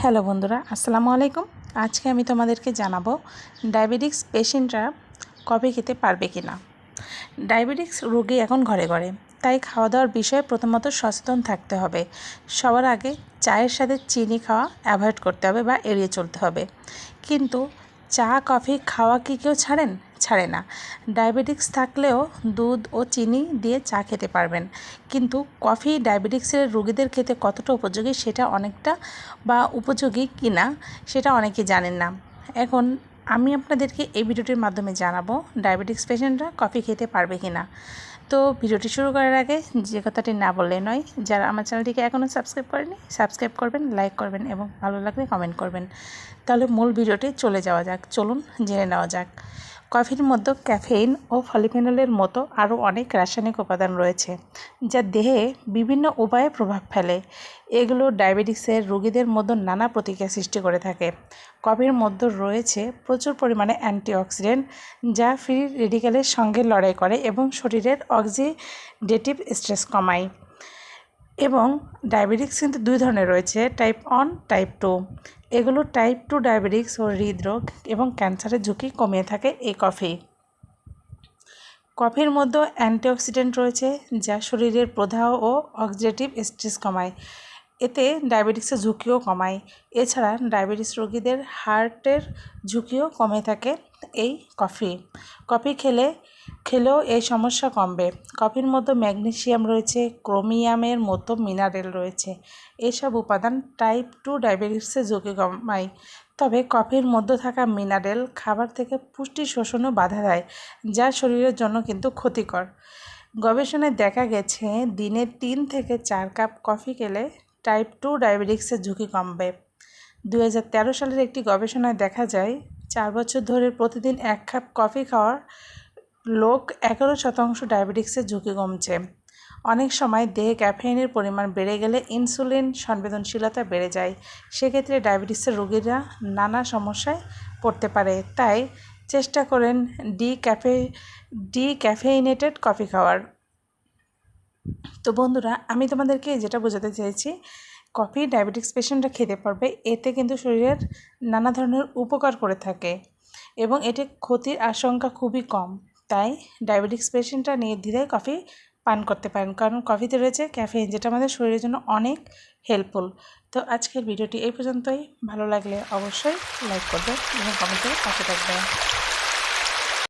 Hello বন্ধুরা, আসসালামু আলাইকুম। আজকে আমি তোমাদেরকে জানাবো ডায়াবেটিক্স পেশেন্টরা কফি খেতে পারবে কি না। ডায়াবেটিক্স রোগী এখন ঘরে ঘরে, তাই খাওয়া দাওয়ার বিষয়ে প্রথমত সচেতন থাকতে হবে। সবার আগে চায়ের সাথে চিনি খাওয়া অ্যাভয়েড করতে হবে বা এড়িয়ে চলতে হবে। কিন্তু চা কফি খাওয়া কি কেউ ছাড়ে না। ডায়াবেটিক্স থাকলেও দুধ ও চিনি দিয়ে চা খেতে পারবেন, কিন্তু কফি ডায়াবেটিক্সের রোগীদের খেতে কতটা উপযোগী সেটা অনেকটা বা উপযোগী কি না সেটা অনেকে জানেন না। এখন আমি আপনাদেরকে এই ভিডিওটির মাধ্যমে জানাবো ডায়াবেটিক্স পেশেন্টরা কফি খেতে পারবে কি না। তো ভিডিওটি শুরু করার আগে যে কথাটি না বললে নয়, যারা আমার চ্যানেলটিকে এখনও সাবস্ক্রাইব করেনি সাবস্ক্রাইব করবেন, লাইক করবেন এবং ভালো লাগলে কমেন্ট করবেন। তাহলে মূল ভিডিওটি চলে যাওয়া যাক, চলুন জেনে নেওয়া যাক। কফির মধ্যে ক্যাফেইন ও পলিফেনলের মতো আরও অনেক রাসায়নিক উপাদান রয়েছে, যা দেহে বিভিন্ন উপায়ে প্রভাব ফেলে। এগুলো ডায়াবেটিক্সের রোগীদের মধ্যে নানা প্রতিক্রিয়া সৃষ্টি করে থাকে। কফির মধ্যে রয়েছে প্রচুর পরিমাণে অ্যান্টিঅক্সিডেন্ট, যা ফ্রি রেডিক্যালের সঙ্গে লড়াই করে এবং শরীরের অক্সিডেটিভ স্ট্রেস কমায়। এবং ডায়াবেটিক্স কিন্তু দুই ধরনের রয়েছে, টাইপ 1, টাইপ 2। এগুলো টাইপ 2 ডায়াবেটিক্স ও হৃদরোগ এবং ক্যান্সারের ঝুঁকি কমিয়ে থাকে এই কফি। কফির মধ্যে অ্যান্টিঅক্সিডেন্ট রয়েছে, যা শরীরের প্রদাহ ও অক্সিডেটিভ স্ট্রেস কমায়। এতে ডায়াবেটিক্সের ঝুঁকিও কমায়। এছাড়া ডায়াবেটিস রোগীদের হার্টের ঝুঁকিও কমে থাকে এই কফি খেলেও এই সমস্যা কমবে। কফির মধ্যে ম্যাগনেসিয়াম রয়েছে, ক্রোমিয়ামের মতো মিনারেল রয়েছে। এসব উপাদান টাইপ 2 ডায়াবেটিসের ঝুঁকি কমায়। তবে কফির মধ্যে থাকা মিনারেল খাবার থেকে পুষ্টি শোষণও বাধা দেয়, যা শরীরের জন্য কিন্তু ক্ষতিকর। গবেষণায় দেখা গেছে দিনে 3 থেকে 4 কাপ কফি খেলে টাইপ 2 ডায়াবেটিক্সের ঝুঁকি কমবে। 2013 সালের একটি গবেষণায় দেখা যায় 4 বছর ধরে প্রতিদিন 1 কাপ কফি খাওয়ার লোক 11% ডায়াবেটিক্সের ঝুঁকি কমছে। অনেক সময় দেহে ক্যাফেইনের পরিমাণ বেড়ে গেলে ইনসুলিন সংবেদনশীলতা বেড়ে যায়। সেক্ষেত্রে ডায়াবেটিসের রোগীরা নানা সমস্যায় পড়তে পারে। তাই চেষ্টা করেন ডিক্যাফেইনেটেড কফি খাওয়ার। তো বন্ধুরা, আমি তোমাদেরকে যেটা বোঝাতে চেয়েছি, কফি ডায়াবেটিক্স পেশেন্টরা খেতে পারবে। এতে কিন্তু শরীরের নানা ধরনের উপকার করে থাকে এবং এতে ক্ষতির আশঙ্কা খুবই কম। তাই ডায়াবেটিক্স পেশেন্টরা নির্দ্বিধায় কফি পান করতে পারেন, কারণ কফিতে রয়েছে ক্যাফেইন, যেটা আমাদের শরীরের জন্য অনেক হেল্পফুল। তো আজকের ভিডিওটি এই পর্যন্তই। ভালো লাগলে অবশ্যই লাইক করবেন এবং কমেন্টে পাশে থাকবেন।